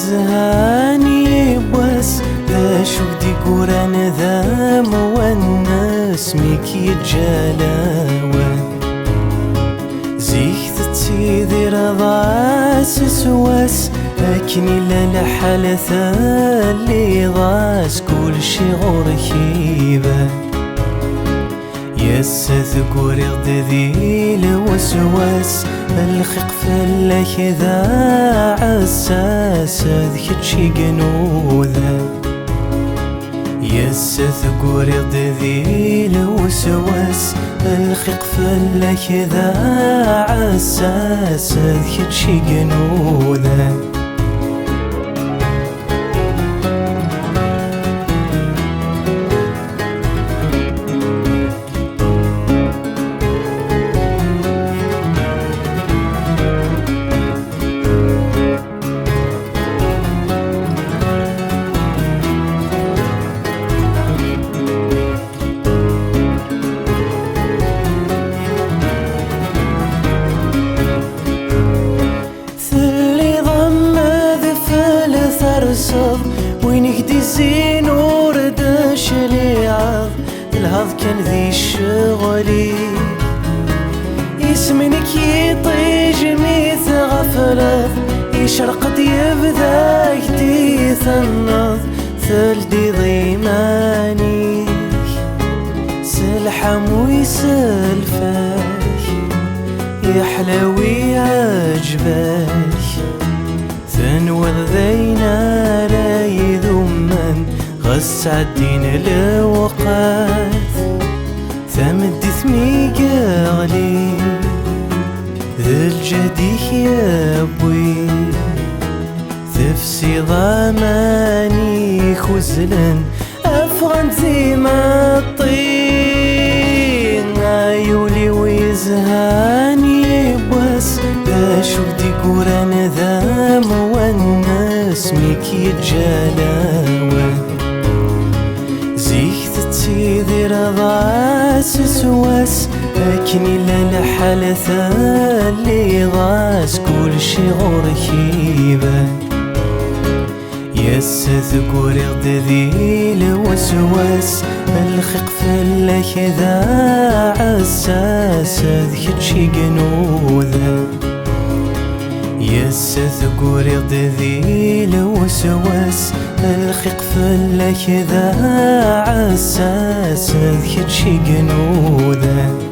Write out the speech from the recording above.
زهاني بس ذا شو بدي قران ذا مونس ميك يتجالاوان زيك تتسيذي رضاس سواس لكني لا لحالة اللي ضاس كل شي غركيبان يسث قوري غدذي لوسواس الخيق فلك ذا عساس ذكت شي قنوذا يسث قوري غدذي لوسواس الخيق فلك ذا عساس ذكت شي قنوذا وينك دي زين ورداش ليعظ الهض كان ذي الشغلي يسمنك يطيج ميث غفلة يشرق يبذاك دي ثنظ ثلدي ضيمانيك سلحم ويسلفك يحلوي عجبك ثنوض ذينا لا يذمن غس عالدين الوقات ثمد ثمي قالي ذا الجديح يا بوي ثفسي ضماني خزلن أفغن ذي ما الطين عيولي ويزهاني بس لا شو بدي قران ذا مونس ميك يتجالاوان زيك تتسيذي رضاس سواس لكني لا لحالة اللي ضاس كل شي غركيبان يسث قوري غدذي لوسواس الخيق فلك ذا عساس ذكت شي قنوذا يسث قوري غدذي لوسواس الخيق فلك ذا عساس ذكت شي قنوذا